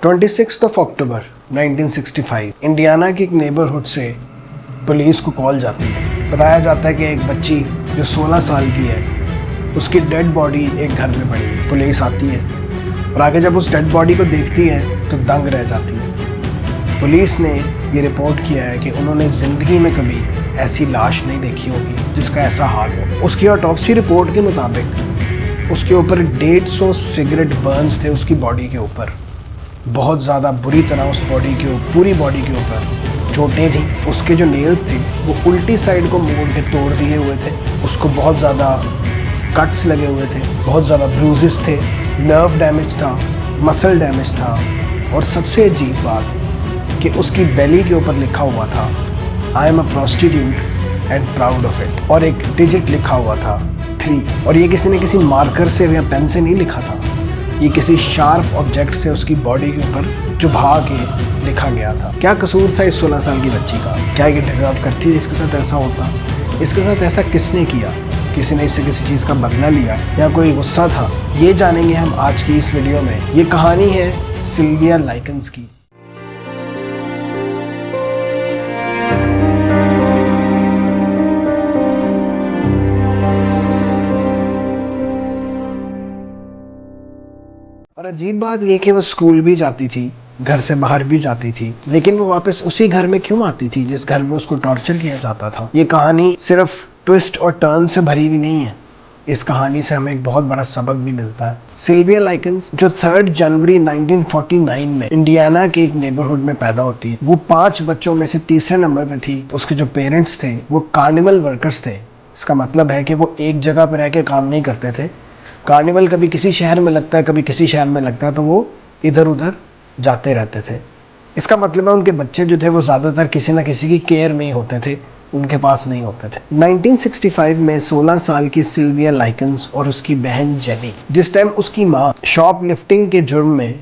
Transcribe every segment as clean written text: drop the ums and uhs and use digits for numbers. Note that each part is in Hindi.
26 अक्टूबर 1965 इंडियाना के एक नेबरहुड से पुलिस को कॉल जाती है। बताया जाता है कि एक बच्ची जो 16 साल की है, उसकी डेड बॉडी एक घर में पड़ी है। पुलिस आती है और आगे जब उस डेड बॉडी को देखती है तो दंग रह जाती है। पुलिस ने ये रिपोर्ट किया है कि उन्होंने ज़िंदगी में कभी ऐसी लाश नहीं देखी होगी जिसका ऐसा हाल हो। उसकी ऑटोप्सी रिपोर्ट के मुताबिक उसके ऊपर 150 सिगरेट बर्न्स थे। उसकी बॉडी के ऊपर बहुत ज़्यादा बुरी तरह उस बॉडी के पूरी बॉडी के ऊपर चोटें थी। उसके जो नेल्स थे वो उल्टी साइड को मोड़ के तोड़ दिए हुए थे। उसको बहुत ज़्यादा कट्स लगे हुए थे, बहुत ज़्यादा ब्रूजेस थे, नर्व डैमेज था, मसल डैमेज था और सबसे अजीब बात कि उसकी बेली के ऊपर लिखा हुआ था I am a prostitute and proud of it, और एक डिजिट लिखा हुआ था 3। और ये किसी ने किसी मार्कर से या पेन से नहीं लिखा था, ये किसी शार्प ऑब्जेक्ट से उसकी बॉडी के ऊपर चुभा के लिखा गया था। क्या कसूर था इस 16 साल की बच्ची का? क्या ये डिजर्व करती है इसके साथ ऐसा होता? इसके साथ ऐसा किसने किया? किसी ने इससे किसी चीज़ का बदला लिया या कोई गुस्सा था? ये जानेंगे हम आज की इस वीडियो में। ये कहानी है सिल्विया लाइकन्स की। और अजीब बात ये कि वो स्कूल भी जाती थी, घर से बाहर भी जाती थी, लेकिन वो वापस उसी घर में क्यों आती थी जिस घर में उसको टॉर्चर किया जाता था? ये कहानी सिर्फ ट्विस्ट और टर्न से भरी हुई नहीं है। इस कहानी से हमें एक बहुत बड़ा सबक भी मिलता है। सिल्विया लाइकन्स जो 3 जनवरी 1949 में इंडियाना के एक नेबरहुड में पैदा होती है, वो 5 बच्चों में से तीसरे नंबर पर थी। उसके जो पेरेंट्स थे वो कार्निवल वर्कर्स थे। इसका मतलब है कि वो एक जगह पर रह के काम नहीं करते थे। कार्निवल कभी किसी शहर में लगता है, कभी किसी शहर में लगता है, तो वो इधर उधर जाते रहते थे। इसका मतलब है उनके बच्चे जो थे वो ज़्यादातर किसी ना किसी की केयर में ही होते थे, उनके पास नहीं होते थे। 1965 में 16 साल की सिल्विया लाइकन्स और उसकी बहन जेनी, जिस टाइम उसकी माँ शॉप लिफ्टिंग के जुर्म में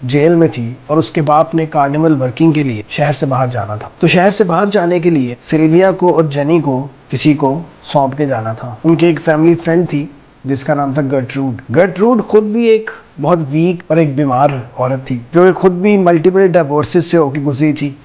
जेल में थी और उसके बाप ने कार्निवल वर्किंग के लिए शहर से बाहर जाना था, तो शहर से बाहर जाने के लिए सिल्विया को और जेनी को किसी को सौंप के जाना था। उनकी एक फैमिली फ्रेंड थी जिसका नाम था गर्ट्रूड। गर्ट्रूड खुद भी एक बहुत वीक और एक बीमार औरत थी जो खुद भी मल्टीपल डिवोर्सेस से होकर गुजरी थी।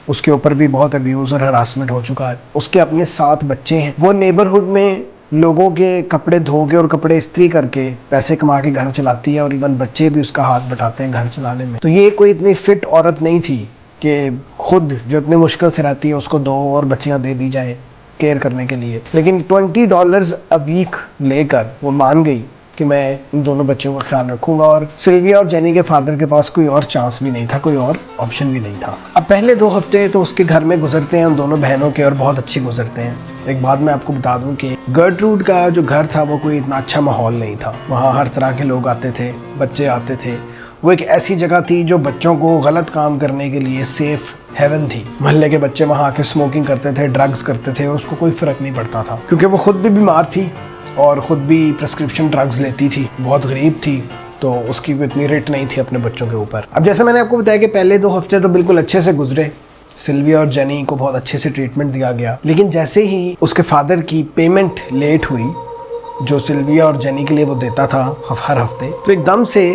उसके ऊपर भी बहुत अब्यूज और हरासमेंट हो चुका है। उसके अपने 7 बच्चे हैं। वो नेबरहुड में लोगों के कपड़े धो के और कपड़े इस्त्री करके पैसे कमा के घर चलाती है और इवन बच्चे भी उसका हाथ बटाते हैं घर चलाने में। तो ये कोई इतनी फिट औरत नहीं थी कि खुद जो इतनी मुश्किल से रहती है उसको 2 और बच्चियां दे दी जाए केयर करने के लिए। लेकिन $20 अ वीक लेकर वो मान गई कि मैं इन दोनों बच्चों का ख्याल रखूंगा। और सिल्विया और जेनी के फादर के पास कोई और चांस भी नहीं था, कोई और ऑप्शन भी नहीं था। अब पहले 2 हफ्ते तो उसके घर में गुजरते हैं उन दोनों बहनों के, और बहुत अच्छे गुजरते हैं। एक बात मैं आपको बता दूं कि गर्ट्रूड का जो घर था वो कोई इतना अच्छा माहौल नहीं था। वहाँ हर तरह के लोग आते थे, बच्चे आते थे। वो एक ऐसी जगह थी जो बच्चों को गलत काम करने के लिए सेफ हेवन थी। मोहल्ले के बच्चे वहाँ आके स्मोकिंग करते थे, ड्रग्स करते थे, और उसको कोई फ़र्क नहीं पड़ता था क्योंकि वो खुद भी बीमार थी और ख़ुद भी प्रिस्क्रिप्शन ड्रग्स लेती थी, बहुत गरीब थी, तो उसकी भी इतनी रेट नहीं थी अपने बच्चों के ऊपर। अब जैसे मैंने आपको बताया कि पहले 2 हफ्ते तो बिल्कुल अच्छे से गुजरे। सिल्विया और जेनी को बहुत अच्छे से ट्रीटमेंट दिया गया। लेकिन जैसे ही उसके फादर की पेमेंट लेट हुई जो सिल्विया और जेनी के लिए वो देता था हर हफ्ते, तो एकदम से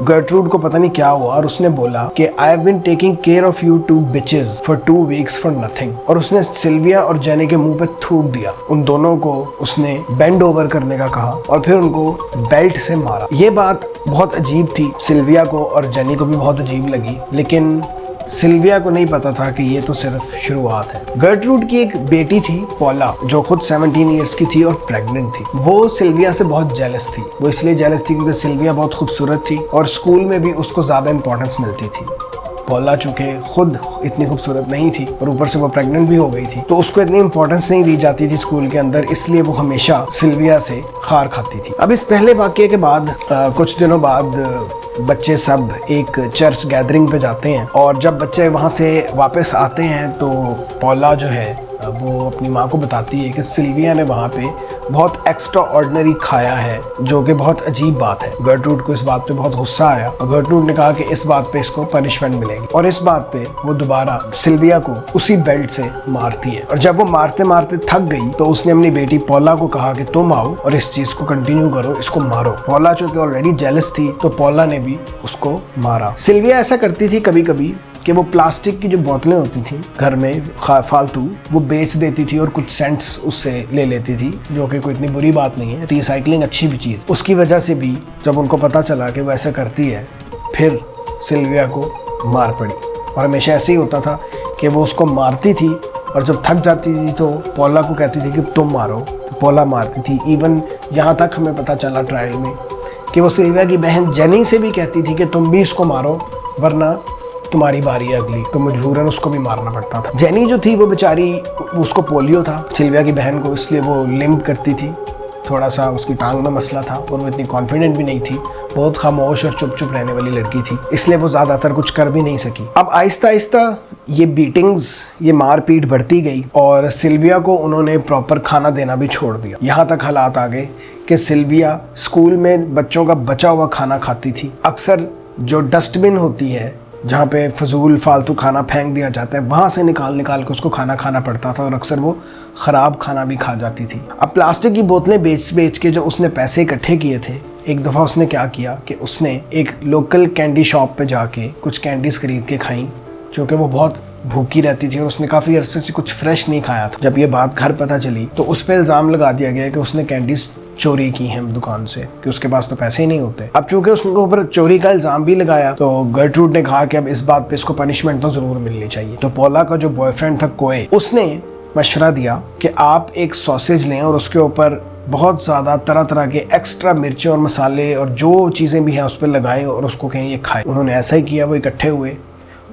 गर्ट्रूड को पता नहीं क्या हुआ और उसने बोला कि I have been taking care of you 2 bitches for 2 weeks for nothing. और उसने सिल्विया और जेनी के मुंह पे थूक दिया। उन दोनों को उसने बेंड ओवर करने का कहा और फिर उनको बेल्ट से मारा। ये बात बहुत अजीब थी। सिल्विया को और जेनी को भी बहुत अजीब लगी, लेकिन सिल्विया को नहीं पता था कि ये तो सिर्फ शुरुआत है। गर्ट्रूड की एक बेटी थी पॉला, जो खुद 17 ईयर्स की थी और प्रेग्नेंट थी। वो सिल्विया से बहुत जेलस थी। वो इसलिए जेलस थी क्योंकि सिल्विया बहुत खूबसूरत थी और स्कूल में भी उसको ज़्यादा इंपॉर्टेंस मिलती थी। पॉला चूँकि खुद इतनी खूबसूरत नहीं थी और ऊपर से वो प्रेग्नेंट भी हो गई थी, तो उसको इतनी इंपॉर्टेंस नहीं दी जाती थी स्कूल के अंदर, इसलिए वो हमेशा सिल्विया से खार खाती थी। अब इस पहले वाक़ये के बाद कुछ दिनों बाद बच्चे सब एक चर्च गैदरिंग पे जाते हैं और जब बच्चे वहाँ से वापस आते हैं तो पॉला जो है वो अपनी माँ को बताती है कि सिल्विया ने वहाँ पे बहुत एक्स्ट्रा ऑर्डिनरी खाया है, जो कि बहुत अजीब बात है। गर्ट्रूड को इस बात पे बहुत गुस्सा आया और गर्ट्रूड ने कहा कि इस बात पे इसको पनिशमेंट मिलेगी, और इस बात पे वो दोबारा सिल्विया को उसी बेल्ट से मारती है। और जब वो मारते मारते थक गई तो उसने अपनी बेटी पॉला को कहा कि तुम आओ और इस चीज को कंटिन्यू करो, इसको मारो। पॉला चूंकि ऑलरेडी जेलस थी तो पॉला ने भी उसको मारा। सिल्विया ऐसा करती थी कभी कभी कि वो प्लास्टिक की जो बोतलें होती थी घर में फालतू, वो बेच देती थी और कुछ सेंट्स उससे ले लेती थी, जो कि कोई इतनी बुरी बात नहीं है, रिसाइकलिंग अच्छी भी चीज़। उसकी वजह से भी जब उनको पता चला कि वो ऐसा करती है, फिर सिल्विया को मार पड़ी। और हमेशा ऐसे ही होता था कि वो उसको मारती थी और जब थक जाती थी तो पॉला को कहती थी कि तुम मारो, तो पॉला मारती थी। इवन यहाँ तक हमें पता चला ट्रायल में कि वो सिल्विया की बहन जेनी से भी कहती थी कि तुम भी इसको मारो वरना तुम्हारी बारी है अगली, तो मजबूरन उसको भी मारना पड़ता था। जेनी जो थी वो बेचारी, उसको पोलियो था सिल्विया की बहन को, इसलिए वो लिम्प करती थी, थोड़ा सा उसकी टांग में मसला था और वो इतनी कॉन्फिडेंट भी नहीं थी, बहुत खामोश और चुप चुप रहने वाली लड़की थी, इसलिए वो ज़्यादातर कुछ कर भी नहीं सकी। अब आहिस्ता आहिस्ता ये बीटिंग्स, ये मारपीट बढ़ती गई और सिल्विया को उन्होंने प्रॉपर खाना देना भी छोड़ दिया। यहाँ तक हालात आ गए कि सिल्विया स्कूल में बच्चों का बचा हुआ खाना खाती थी। अक्सर जो डस्टबिन होती है जहाँ पे फजूल फालतू खाना फेंक दिया जाता है, वहाँ से निकाल के उसको खाना खाना पड़ता था और अक्सर वो ख़राब खाना भी खा जाती थी। अब प्लास्टिक की बोतलें बेच के जो उसने पैसे इकट्ठे किए थे, एक दफ़ा उसने क्या किया कि उसने एक लोकल कैंडी शॉप पे जाके कुछ कैंडीज़ खरीद के खाई, क्योंकि वो बहुत भूखी रहती थी और उसने काफ़ी अरसे से कुछ फ्रेश नहीं खाया था। जब ये बात घर पता चली तो उस पर इल्ज़ाम लगा दिया गया कि उसने कैंडीज़ चोरी की हैं दुकान से, कि उसके पास तो पैसे ही नहीं होते। अब चूंकि उसके ऊपर चोरी का इल्जाम भी लगाया तो गर्ट्रूड ने कहा कि अब इस बात पे इसको पनिशमेंट तो जरूर मिलनी चाहिए। तो पॉला का जो बॉयफ्रेंड था कोए, उसने मशवरा दिया कि आप एक सॉसेज लें और उसके ऊपर बहुत ज़्यादा तरह तरह के एक्स्ट्रा मिर्चें और मसाले और जो चीज़ें भी हैं उस पर लगाएं और उसको कहें ये खाएं। उन्होंने ऐसा ही किया, वो इकट्ठे हुए,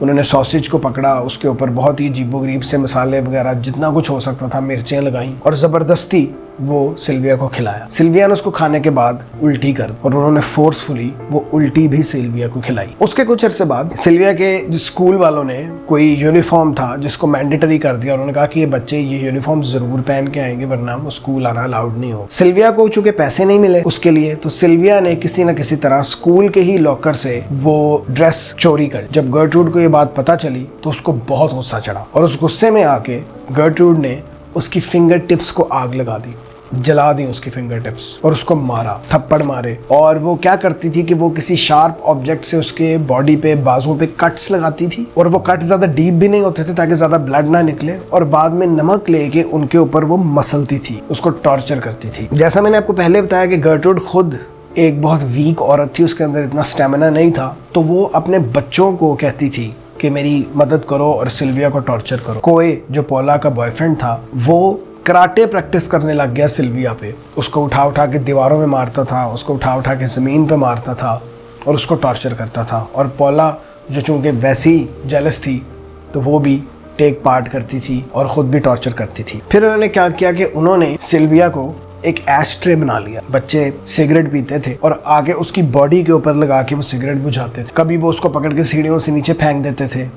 उन्होंने सॉसेज को पकड़ा, उसके ऊपर बहुत ही अजीबोगरीब से मसाले वगैरह जितना कुछ हो सकता था मिर्चें लगाई और ज़बरदस्ती वो सिल्विया को खिलाया। सिल्विया ने उसको खाने के बाद उल्टी कर और उन्होंने फोर्सफुली वो उल्टी भी सिल्विया को खिलाई। उसके कुछ अर्से बाद सिल्विया के स्कूल वालों ने कोई यूनिफॉर्म था जिसको मैंडेटरी कर दिया, उन्होंने कहा कि ये बच्चे ये यूनिफॉर्म जरूर पहन के आएंगे वरना वो स्कूल आना अलाउड नहीं हो। सिल्विया को चूंकि पैसे नहीं मिले उसके लिए, तो सिल्विया ने किसी न किसी तरह स्कूल के ही लॉकर से वो ड्रेस चोरी कर। जब गर्ट्रूड को ये बात पता चली तो उसको बहुत गुस्सा चढ़ा और उस गुस्से में आके गर्ट्रूड ने उसकी फिंगर टिप्स को आग लगा दी, जला दी उसकी फिंगर टिप्स और उसको मारा, थप्पड़ मारे। और वो क्या करती थी कि वो किसी शार्प ऑब्जेक्ट से उसके बॉडी पे, बाजुओं पे कट्स लगाती थी और वो कट ज़्यादा डीप भी नहीं होते थे ताकि ज़्यादा ब्लड ना निकले, और बाद में नमक लेके उनके ऊपर वो मसलती थी, उसको टॉर्चर करती थी। जैसा मैंने आपको पहले बताया कि गर्ट्रूड खुद एक बहुत वीक औरत थी, उसके अंदर इतना स्टेमिना नहीं था, तो वो अपने बच्चों को कहती थी कि मेरी मदद करो और सिल्विया को टॉर्चर करो। कोए जो पॉला का बॉयफ्रेंड था वो कराटे प्रैक्टिस करने लग गया सिल्विया पे, उसको उठा उठा के दीवारों में मारता था, उसको उठा उठा के ज़मीन पे मारता था और उसको टॉर्चर करता था। और पॉला जो चूँकि वैसी जेलस थी तो वो भी टेक पार्ट करती थी और ख़ुद भी टॉर्चर करती थी। फिर उन्होंने क्या किया कि उन्होंने सिल्विया को एक ऐश ट्रे बना लिया। बच्चे सिगरेट पीते थे और आगे उसकी बॉडी के ऊपर लगा के वो सिगरेट बुझाते थे। कभी वो उसको पकड़ के सीढ़ियों से नीचे फेंक देते थे,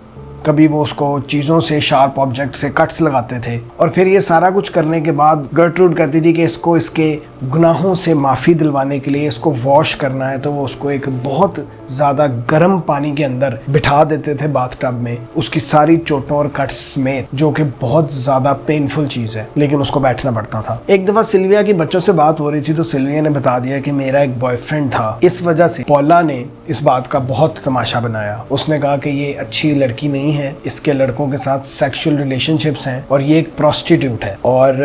कभी वो उसको चीज़ों से, शार्प ऑब्जेक्ट से कट्स लगाते थे। और फिर ये सारा कुछ करने के बाद गर्ट्रूड कहती थी कि इसको इसके गुनाहों से माफ़ी दिलवाने के लिए इसको वॉश करना है, तो वो उसको एक बहुत ज़्यादा गर्म पानी के अंदर बिठा देते थे बाथटब में, उसकी सारी चोटों और कट्स समेत, जो कि बहुत ज़्यादा पेनफुल चीज़ है, लेकिन उसको बैठना पड़ता था। एक दफ़ा सिल्विया की बच्चों से बात हो रही थी तो सिल्विया ने बता दिया कि मेरा एक बॉयफ्रेंड था। इस वजह से पॉला ने इस बात का बहुत तमाशा बनाया। उसने कहा कि ये अच्छी लड़की नहीं है, इसके लड़कों के साथ सेक्सुअल रिलेशनशिप्स हैं और ये एक प्रोस्टिट्यूट है। और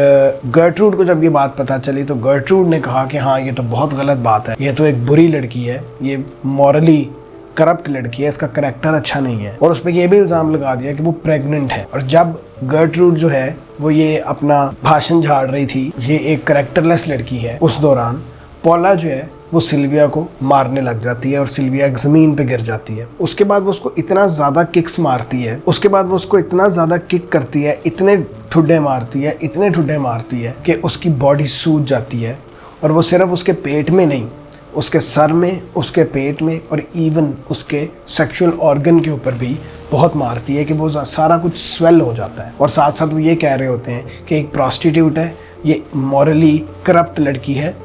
गर्ट्रूड को जब ये बात पता चली तो गर्ट्रूड ने कहा कि हाँ ये तो बहुत गलत बात है, ये तो एक बुरी लड़की है, ये मॉरली करप्ट लड़की है, इसका करैक्टर अच्छा नहीं है। और उस पर यह भी इल्ज़ाम लगा दिया कि वो प्रेग्नेंट है। और जब गर्ट्रूड जो है वो ये अपना भाषण झाड़ रही थी, ये एक करैक्टरलेस लड़की है, उस दौरान पॉला जो है वो सिल्विया को मारने लग जाती है और सिल्विया ज़मीन पे गिर जाती है। उसके बाद वो उसको इतना ज़्यादा किक्स मारती है, उसके बाद वो उसको इतना ज़्यादा किक करती है, इतने ठुड्डे मारती है, इतने ठुड्डे मारती है कि उसकी बॉडी सूज जाती है। और वो सिर्फ उसके पेट में नहीं, उसके सर में, उसके पेट में और इवन उसके सेक्सुअल ऑर्गन के ऊपर भी बहुत मारती है कि वो सारा कुछ स्वेल हो जाता है। और साथ साथ वो ये कह रहे होते हैं कि एक प्रॉस्टिट्यूट है, ये मॉरली करप्ट लड़की है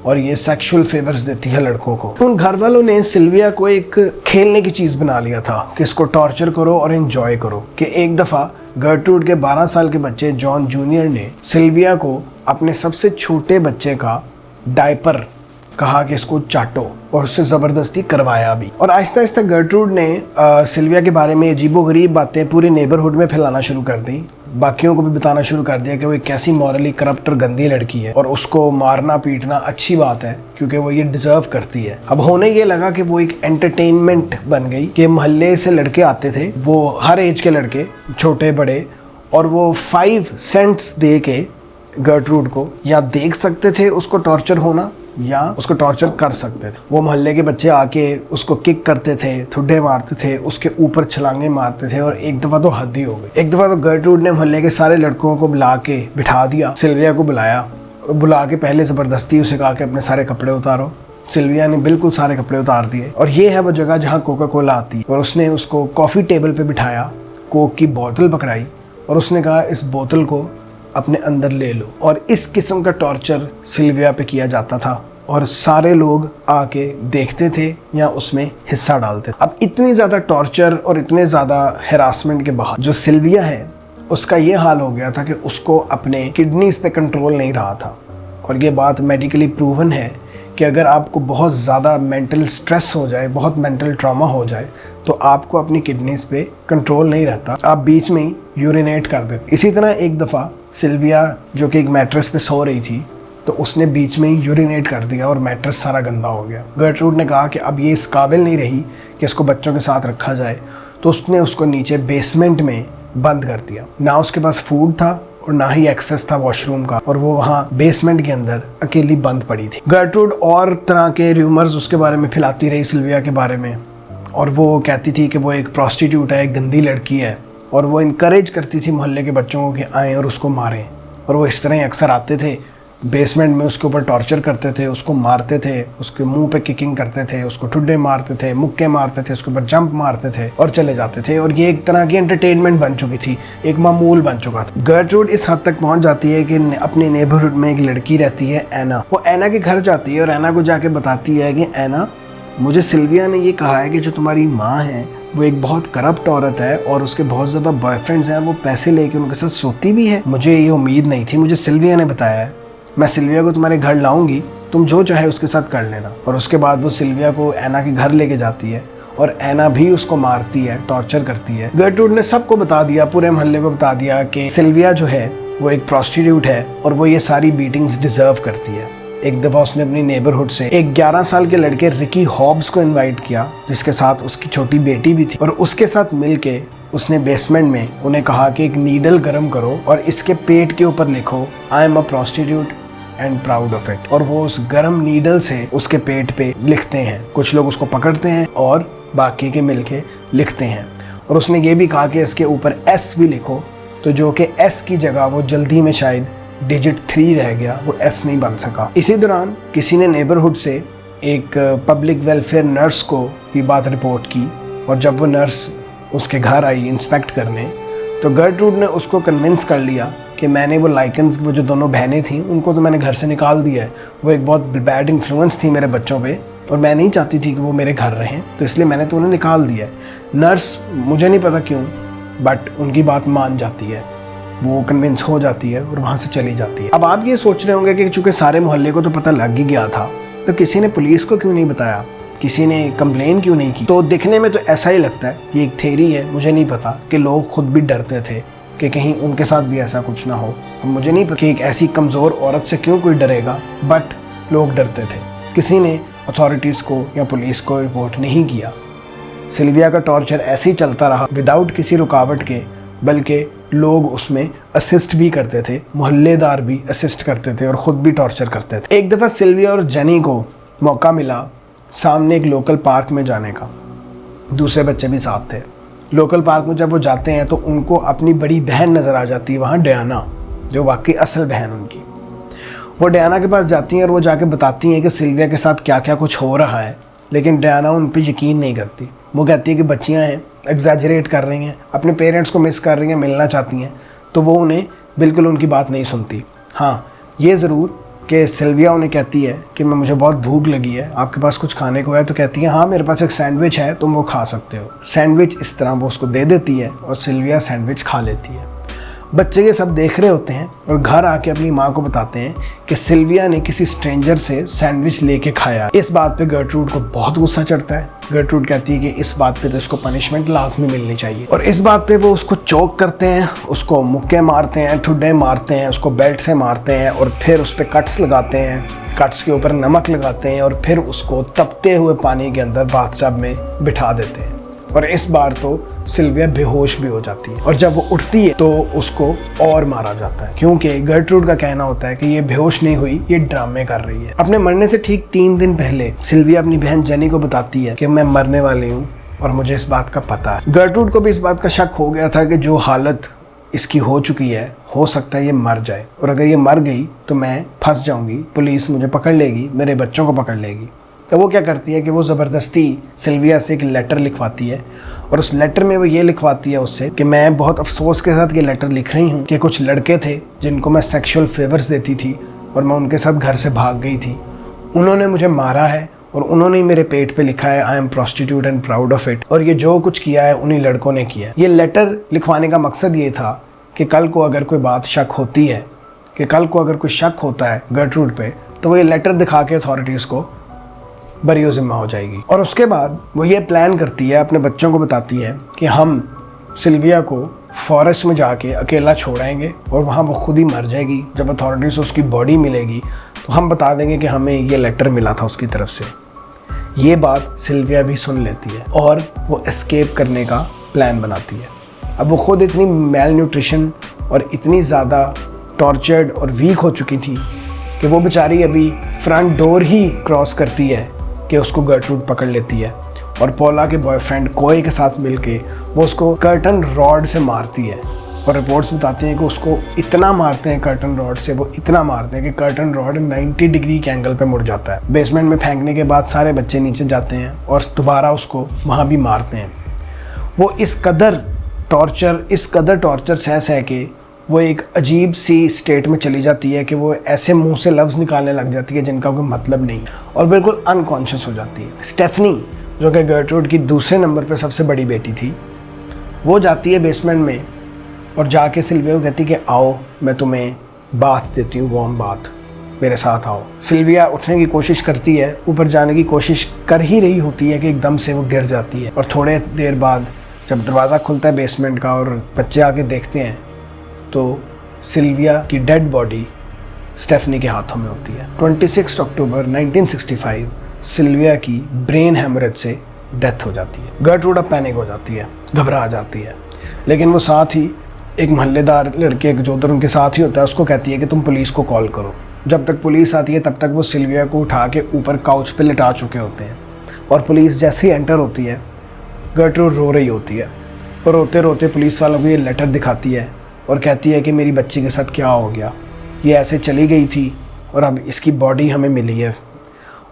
और ये सेक्सुअल फेवर्स देती है लड़कों को। उन घर वालों ने सिल्विया को एक खेलने की चीज़ बना लिया था कि इसको टॉर्चर करो और एंजॉय करो। कि एक दफ़ा गर्ट्रूड के 12 साल के बच्चे जॉन जूनियर ने सिल्विया को अपने सबसे छोटे बच्चे का डायपर कहा कि इसको चाटो और उससे ज़बरदस्ती करवाया भी। और आहिस्ता आहिस्ता गर्ट्रूड ने सिल्विया के बारे में अजीबोगरीब बातें पूरे नेबरहुड में फैलाना शुरू कर दी। बाकियों को भी बताना शुरू कर दिया कि वो एक कैसी मॉरली करप्ट और गंदी लड़की है और उसको मारना पीटना अच्छी बात है क्योंकि वो ये डिज़र्व करती है। अब होने ये लगा कि वो एक एंटरटेनमेंट बन गई कि मोहल्ले से लड़के आते थे, वो हर एज के लड़के, छोटे बड़े, और वो 5 सेंट्स दे के गर्ट्रूड को या देख सकते थे उसको टॉर्चर होना या उसको टॉर्चर कर सकते थे। वो मोहल्ले के बच्चे आके उसको किक करते थे, ठुड्डे मारते थे, उसके ऊपर छलांगे मारते थे। और एक दफ़ा तो हद ही हो गई। एक दफ़ा तो गर्ट्रूड ने मोहल्ले के सारे लड़कों को बुला के बिठा दिया। सिल्विया को बुला के पहले ज़बरदस्ती उसे कहा कि अपने सारे कपड़े उतारो। सिल्विया ने बिल्कुल सारे कपड़े उतार दिए और ये है वो जगह जहाँ कोका कोला आती है। और उसने उसको कॉफ़ी टेबल पे बिठाया, कोक की बोतल पकड़ाई और उसने कहा इस बोतल को अपने अंदर ले लो। और इस किस्म का टॉर्चर सिल्विया पे किया जाता था और सारे लोग आके देखते थे या उसमें हिस्सा डालते थे। अब इतनी ज़्यादा टॉर्चर और इतने ज़्यादा हैरासमेंट के बाद जो सिल्विया है उसका ये हाल हो गया था कि उसको अपने किडनीज पे कंट्रोल नहीं रहा था। और ये बात मेडिकली प्रूवन है कि अगर आपको बहुत ज़्यादा मेंटल स्ट्रेस हो जाए, बहुत मेंटल ट्रॉमा हो जाए, तो आपको अपनी किडनीज पे कंट्रोल नहीं रहता, आप बीच में ही यूरिनेट कर देते। इसी तरह एक दफ़ा सिल्विया जो कि एक मैट्रेस पे सो रही थी तो उसने बीच में ही यूरिनेट कर दिया और मैट्रेस सारा गंदा हो गया। गर्ट्रूड ने कहा कि अब ये इस काबिल नहीं रही कि इसको बच्चों के साथ रखा जाए, तो उसने उसको नीचे बेसमेंट में बंद कर दिया। ना उसके पास फूड था और ना ही एक्सेस था वॉशरूम का, और वो वहाँ बेसमेंट के अंदर अकेली बंद पड़ी थी। गर्ट्रूड और तरह के र्यूमर्स उसके बारे में फैलाती रही सिल्विया के बारे में, और वो कहती थी कि वो एक प्रॉस्टिट्यूट है, एक गंदी लड़की है, और वो इनकरेज करती थी मोहल्ले के बच्चों को कि आएँ और उसको मारें। और वो इस तरह ही अक्सर आते थे, बेसमेंट में उसके ऊपर टॉर्चर करते थे, उसको मारते थे, उसके मुंह पे किकिंग करते थे, उसको ठुड्डे मारते थे, मुक्के मारते थे, उसके ऊपर जंप मारते थे और चले जाते थे। और ये एक तरह की एंटरटेनमेंट बन चुकी थी, एक मामूल बन चुका था। गर्ट्रूड इस हद तक पहुंच जाती है कि अपने नेबरहुड में एक लड़की रहती है एना। वो एना के घर जाती है और एना को जाके बताती है कि एना, मुझे सिल्विया ने ये कहा है कि जो तुम्हारी माँ है वो एक बहुत करप्ट औरत है और उसके बहुत ज़्यादा बॉयफ्रेंड्स हैं, वो पैसे लेके उनके साथ सोती भी है। मुझे ये उम्मीद नहीं थी, मुझे सिल्विया ने बताया है। मैं सिल्विया को तुम्हारे घर लाऊंगी, तुम जो चाहे उसके साथ कर लेना। और उसके बाद वो सिल्विया को एना के घर लेके जाती है और एना भी उसको मारती है, टॉर्चर करती है। गर्ट्रूड ने सबको बता दिया, पूरे मोहल्ले को बता दिया कि सिल्विया जो है वो एक प्रॉस्टिट्यूट है और वो ये सारी बीटिंग्स डिजर्व करती है। एक दफ़ा उसने अपनी नेबरहुड से एक 11 साल के लड़के रिकी हॉब्स को इनवाइट किया, जिसके साथ उसकी छोटी बेटी भी थी, और उसके साथ मिलके उसने बेसमेंट में उन्हें कहा कि एक नीडल गर्म करो और इसके पेट के ऊपर लिखो I am a prostitute and proud of it. और वो उस गर्म नीडल से उसके पेट पे लिखते हैं। कुछ लोग उसको पकड़ते हैं और बाकी के मिलके लिखते हैं। और उसने ये भी कहा कि इसके ऊपर एस भी लिखो, तो जो कि एस की जगह वो जल्दी में शायद डिजिट 3 रह गया, वो एस नहीं बन सका। इसी दौरान किसी ने नेबरहुड से एक पब्लिक वेलफेयर नर्स को ये बात रिपोर्ट की, और जब वो नर्स उसके घर आई इंस्पेक्ट करने, तो गर्ट्रूड ने उसको कन्विंस कर लिया कि मैंने वो लाइकन्स, वो जो दोनों बहनें थी, उनको तो मैंने घर से निकाल दिया है। वो एक बहुत बैड इन्फ्लुएंस थी मेरे बच्चों पे और मैं नहीं चाहती थी कि वो मेरे घर रहें, तो इसलिए मैंने तो उन्हें निकाल दिया है। नर्स मुझे नहीं पता क्यों, बट उनकी बात मान जाती है, वो कन्विंस हो जाती है और वहाँ से चली जाती है। अब आप ये सोच रहे होंगे कि चूँकि सारे मोहल्ले को तो पता लग ही गया था, तो किसी ने पुलिस को क्यों नहीं बताया, किसी ने कंप्लेन क्यों नहीं की? तो दिखने में तो ऐसा ही लगता है, ये एक थ्योरी है, मुझे नहीं पता, कि लोग खुद भी डरते थे कि कहीं उनके साथ भी ऐसा कुछ ना हो। अब मुझे नहीं पता कि एक ऐसी कमज़ोर औरत से क्यों कोई डरेगा, बट लोग डरते थे। किसी ने अथॉरिटीज़ को या पुलिस को रिपोर्ट नहीं किया। सिल्विया का टॉर्चर ऐसे ही चलता रहा विदाउट किसी रुकावट के, बल्कि लोग उसमें असिस्ट भी करते थे, मोहल्लेदार भी असिस्ट करते थे और ख़ुद भी टॉर्चर करते थे। एक दफ़ा सिल्विया और जेनी को मौका मिला सामने एक लोकल पार्क में जाने का, दूसरे बच्चे भी साथ थे। लोकल पार्क में जब वो जाते हैं तो उनको अपनी बड़ी बहन नज़र आ जाती है वहाँ, डियाना, जो वाकई असल बहन उनकी। वो डियाना के पास जाती हैं और वो जाके बताती हैं कि सिल्विया के साथ क्या क्या कुछ हो रहा है, लेकिन डियाना उन पर यकीन नहीं करती। वो कहती है कि बच्चियां हैं, एग्जैजरेट कर रही हैं, अपने पेरेंट्स को मिस कर रही हैं, मिलना चाहती हैं, तो वो उन्हें बिल्कुल उनकी बात नहीं सुनती। हाँ, ये ज़रूर कि सिल्विया उन्हें कहती है कि मुझे बहुत भूख लगी है, आपके पास कुछ खाने को है? तो कहती है हाँ मेरे पास एक सैंडविच है, तुम वो खा सकते हो। सैंडविच इस तरह वो उसको दे देती है और सिल्विया सैंडविच खा लेती है। बच्चे ये सब देख रहे होते हैं और घर आके अपनी माँ को बताते हैं कि सिल्विया ने किसी स्ट्रेंजर से सैंडविच लेके खाया। इस बात पे गर्ट्रूड को बहुत गुस्सा चढ़ता है। गर्ट्रूड कहती है कि इस बात पे तो इसको पनिशमेंट लाजमी मिलनी चाहिए, और इस बात पे वो उसको चोक करते हैं, उसको मुक्के मारते हैं, ठुड्डे मारते हैं, उसको बेल्ट से मारते हैं और फिर उस पर कट्स लगाते हैं, कट्स के ऊपर नमक लगाते हैं और फिर उसको तपते हुए पानी के अंदर बाथटब में बिठा देते हैं। और इस बार तो सिल्विया बेहोश भी हो जाती है और जब वो उठती है तो उसको और मारा जाता है, क्योंकि गर्ट्रूड का कहना होता है कि ये बेहोश नहीं हुई, ये ड्रामे कर रही है। अपने मरने से ठीक 3 दिन पहले सिल्विया अपनी बहन जेनी को बताती है कि मैं मरने वाली हूँ और मुझे इस बात का पता है। गर्ट्रूड को भी इस बात का शक हो गया था कि जो हालत इसकी हो चुकी है, हो सकता है ये मर जाए, और अगर ये मर गई तो मैं फंस जाऊंगी, पुलिस मुझे पकड़ लेगी, मेरे बच्चों को पकड़ लेगी। तो वो क्या करती है कि वो ज़बरदस्ती सिल्विया से एक लेटर लिखवाती है और उस लेटर में वो ये लिखवाती है उससे कि मैं बहुत अफसोस के साथ ये लेटर लिख रही हूँ कि कुछ लड़के थे जिनको मैं सेक्सुअल फेवर्स देती थी और मैं उनके साथ घर से भाग गई थी, उन्होंने मुझे मारा है और उन्होंने ही मेरे पेट पे लिखा है I am prostitute and proud of it, और ये जो कुछ किया है उन्हीं लड़कों ने किया है। ये लेटर लिखवाने का मकसद ये था कि कल को अगर कोई बात शक होती है, कि कल को अगर कोई शक होता है गर्ट्रूड पे, तो वो ये लेटर दिखा के अथॉरिटीज़ को बरी ज़िम्मा हो जाएगी। और उसके बाद वो ये प्लान करती है, अपने बच्चों को बताती है कि हम सिल्विया को फॉरेस्ट में जाके अकेला छोड़ाएंगे और वहाँ वो खुद ही मर जाएगी। जब अथॉरिटीज़ से उसकी बॉडी मिलेगी तो हम बता देंगे कि हमें ये लेटर मिला था उसकी तरफ से। ये बात सिल्विया भी सुन लेती है और वो एस्केप करने का प्लान बनाती है। अब वो खुद इतनी मेल न्यूट्रिशन और इतनी ज़्यादा टॉर्चर्ड और वीक हो चुकी थी कि वो बेचारी अभी फ्रंट डोर ही क्रॉस करती है कि उसको गर्ट्रूड पकड़ लेती है और पॉला के बॉयफ्रेंड कोए के साथ मिलके वो उसको कर्टन रॉड से मारती है। और रिपोर्ट्स बताती हैं कि उसको इतना मारते हैं कर्टन रॉड से, वो इतना मारते हैं कि कर्टन रॉड 90 डिग्री के एंगल पे मुड़ जाता है। बेसमेंट में फेंकने के बाद सारे बच्चे नीचे जाते हैं और दोबारा उसको वहाँ भी मारते हैं। वो इस कदर टॉर्चर सह सह के वो एक अजीब सी स्टेट में चली जाती है कि वो ऐसे मुंह से लफ्ज़ निकालने लग जाती है जिनका कोई मतलब नहीं, और बिल्कुल अनकॉन्शियस हो जाती है। स्टेफनी, जो कि गर्ट्रूड की दूसरे नंबर पे सबसे बड़ी बेटी थी, वो जाती है बेसमेंट में और जाके सिल्विया को कहती है कि आओ मैं तुम्हें बाथ देती हूँ, वार्म बाथ, मेरे साथ आओ। सिल्विया उठने की कोशिश करती है, ऊपर जाने की कोशिश कर ही रही होती है कि एकदम से वो गिर जाती है। और थोड़े देर बाद जब दरवाज़ा खुलता है बेसमेंट का और बच्चे आके देखते हैं तो सिल्विया की डेड बॉडी स्टेफनी के हाथों में होती है। 26 अक्टूबर 1965 सिल्विया की ब्रेन हेमरेज से डेथ हो जाती है। गर्ट्रूड अब पैनिक हो जाती है, घबरा जाती है, लेकिन वो साथ ही एक मोहल्लेदार लड़के जो उधर उनके साथ ही होता है उसको कहती है कि तुम पुलिस को कॉल करो। जब तक पुलिस आती है तब तक वो सिल्विया को उठा के ऊपर काउच पे लिटा चुके होते हैं, और पुलिस जैसे ही एंटर होती है गर्ट्रूड रो रही होती है और रोते रोते पुलिस वालों को ये लेटर दिखाती है और कहती है कि मेरी बच्ची के साथ क्या हो गया, ये ऐसे चली गई थी और अब इसकी बॉडी हमें मिली है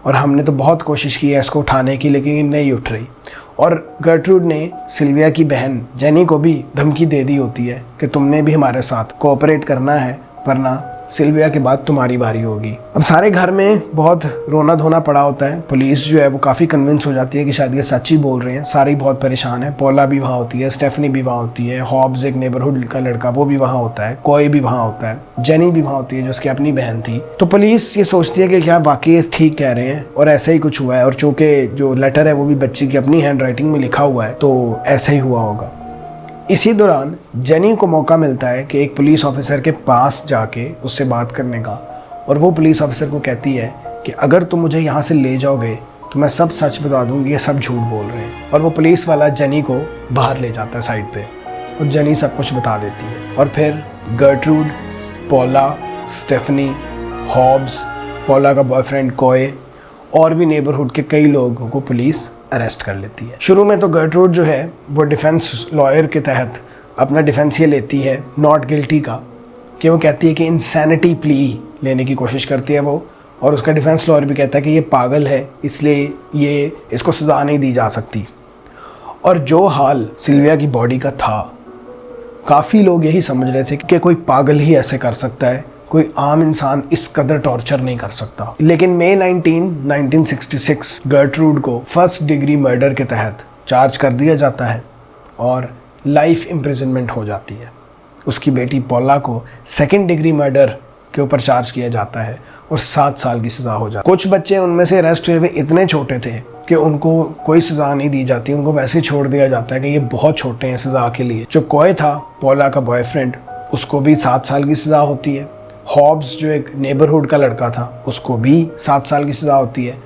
और हमने तो बहुत कोशिश की है इसको उठाने की, लेकिन ये नहीं उठ रही। और गर्ट्रूड ने सिल्विया की बहन जेनी को भी धमकी दे दी होती है कि तुमने भी हमारे साथ कोऑपरेट करना है, वरना सिल्विया के बाद तुम्हारी बारी होगी। अब सारे घर में बहुत रोना धोना पड़ा होता है। पुलिस जो है वो काफ़ी कन्विंस हो जाती है कि शायद ये सच ही बोल रहे हैं। सारी बहुत परेशान है। पॉला भी वहाँ होती है, स्टेफनी भी वहाँ होती है, हॉब्स एक नेबरहुड का लड़का वो भी वहाँ होता है, कोई भी वहाँ होता है, जेनी भी वहाँ होती है जो उसकी अपनी बहन थी। तो पुलिस ये सोचती है कि क्या वाकई ठीक कह रहे हैं और ऐसा ही कुछ हुआ है, और चूँकि जो लेटर है वो भी बच्ची की अपनी हैंड राइटिंग में लिखा हुआ है तो ऐसा ही हुआ होगा। इसी दौरान जेनी को मौका मिलता है कि एक पुलिस ऑफिसर के पास जाके उससे बात करने का, और वो पुलिस ऑफिसर को कहती है कि अगर तुम मुझे यहाँ से ले जाओगे तो मैं सब सच बता दूँगी, ये सब झूठ बोल रहे हैं। और वो पुलिस वाला जेनी को बाहर ले जाता है साइड पे और जेनी सब कुछ बता देती है। और फिर Gertrude, Paula, Stephanie, Hobbs, Paula का बॉयफ्रेंड कोए और भी नेबरहुड के कई लोगों को पुलिस अरेस्ट कर लेती है। शुरू में तो गर्ट्रूड जो है वो डिफेंस लॉयर के तहत अपना डिफेंस ये लेती है नॉट गिल्टी का, कि वो कहती है कि इंसैनिटी प्ली लेने की कोशिश करती है वो, और उसका डिफेंस लॉयर भी कहता है कि ये पागल है इसलिए इसको सज़ा नहीं दी जा सकती। और जो हाल सिल्विया की बॉडी का था, काफ़ी लोग यही समझ रहे थे कि कोई पागल ही ऐसे कर सकता है, कोई आम इंसान इस कदर टॉर्चर नहीं कर सकता। लेकिन मई 1966 गर्ट्रूड को फर्स्ट डिग्री मर्डर के तहत चार्ज कर दिया जाता है और लाइफ इम्प्रिजनमेंट हो जाती है। उसकी बेटी पॉला को सेकंड डिग्री मर्डर के ऊपर चार्ज किया जाता है और 7 साल की सज़ा हो जाती है। कुछ बच्चे उनमें से अरेस्ट हुए हुए इतने छोटे थे कि उनको कोई सज़ा नहीं दी जाती, उनको वैसे ही छोड़ दिया जाता है कि ये बहुत छोटे हैं सज़ा के लिए। जो कोय था, पॉला का बॉयफ्रेंड, उसको भी 7 साल की सज़ा होती है। हॉब्स जो एक नेबरहुड का लड़का था, उसको भी 7 साल की सज़ा होती है।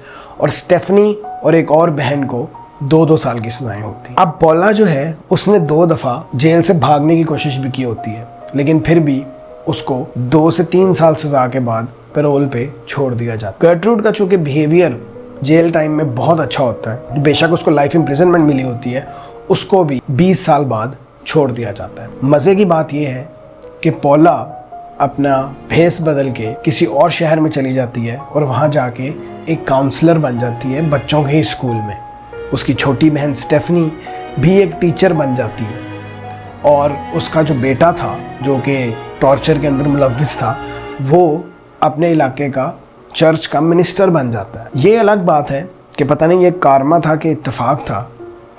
और स्टेफनी और एक और बहन को 2-2 साल की सज़ाएं होती हैं। अब पॉला जो है, उसने 2 दफ़ा जेल से भागने की कोशिश भी की होती है, लेकिन फिर भी उसको 2 से 3 साल सज़ा के बाद पैरोल पे छोड़ दिया जाता है। गर्ट्रूड का चूँकि बिहेवियर जेल टाइम में बहुत अच्छा होता है, बेशक उसको लाइफ इम्प्रिजनमेंट मिली होती है, उसको भी 20 साल बाद छोड़ दिया जाता है। मज़े की बात यह है कि पॉला अपना भेस बदल के किसी और शहर में चली जाती है और वहाँ जाके एक काउंसलर बन जाती है बच्चों के स्कूल में। उसकी छोटी बहन स्टेफनी भी एक टीचर बन जाती है और उसका जो बेटा था, जो कि टॉर्चर के अंदर मुलव्विस था, वो अपने इलाके का चर्च का मिनिस्टर बन जाता है। ये अलग बात है कि पता नहीं ये कारमा था कि इत्तेफाक था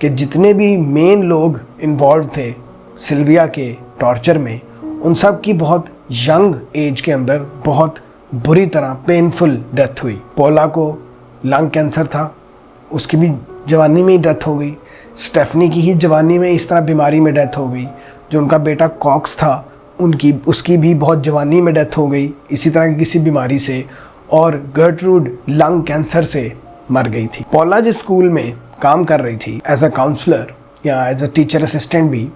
कि जितने भी मेन लोग इन्वॉल्व थे सिल्विया के टॉर्चर में, उन सब की बहुत यंग एज के अंदर बहुत बुरी तरह पेनफुल डेथ हुई। पॉला को लंग कैंसर था, उसकी भी जवानी में ही डेथ हो गई। स्टेफनी की ही जवानी में इस तरह बीमारी में डेथ हो गई। जो उनका बेटा कॉक्स था, उसकी भी बहुत जवानी में डेथ हो गई इसी तरह की किसी बीमारी से। और गर्ट्रूड लंग कैंसर से मर गई थी। पॉला जिस स्कूल में काम कर रही थी एज अ काउंसलर या एज अ टीचर असिस्टेंट भी,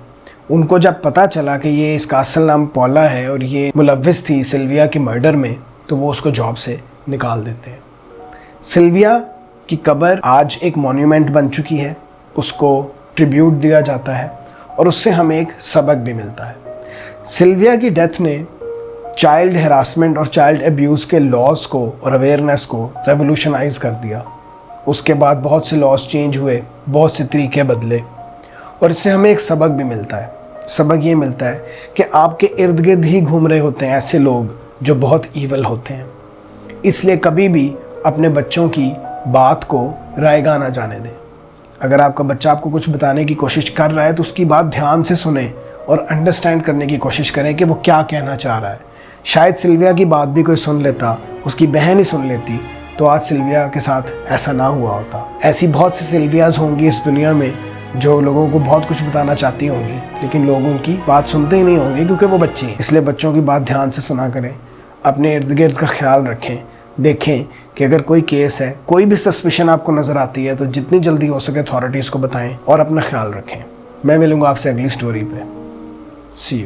उनको जब पता चला कि ये इसका असल नाम पॉला है और ये मुलव्विस थी सिल्विया के मर्डर में, तो वो उसको जॉब से निकाल देते हैं। सिल्विया की कब्र आज एक मॉन्यूमेंट बन चुकी है, उसको ट्रिब्यूट दिया जाता है और उससे हमें एक सबक भी मिलता है। सिल्विया की डेथ ने चाइल्ड हरासमेंट और चाइल्ड अब्यूज़ के लॉज को और अवेयरनेस को रेवोल्यूशनाइज कर दिया। उसके बाद बहुत से लॉज चेंज हुए, बहुत से तरीके बदले और इससे हमें एक सबक भी मिलता है। सबक ये मिलता है कि आपके इर्द गिर्द ही घूम रहे होते हैं ऐसे लोग जो बहुत ईवल होते हैं। इसलिए कभी भी अपने बच्चों की बात को रायगा ना जाने दें। अगर आपका बच्चा आपको कुछ बताने की कोशिश कर रहा है तो उसकी बात ध्यान से सुने और अंडरस्टैंड करने की कोशिश करें कि वो क्या कहना चाह रहा है। शायद सिल्विया की बात भी कोई सुन लेता, उसकी बहन ही सुन लेती, तो आज सिल्विया के साथ ऐसा ना हुआ होता। ऐसी बहुत सी सिल्वियाज होंगी इस दुनिया में जो लोगों को बहुत कुछ बताना चाहती होंगी, लेकिन लोग उनकी बात सुनते ही नहीं होंगे क्योंकि वो बच्चे हैं। इसलिए बच्चों की बात ध्यान से सुना करें, अपने इर्द गिर्द का ख्याल रखें, देखें कि अगर कोई केस है, कोई भी सस्पिशन आपको नज़र आती है तो जितनी जल्दी हो सके अथॉरिटीज़ को बताएं और अपना ख्याल रखें। मैं मिलूँगा आपसे अगली स्टोरी पे। सी यू।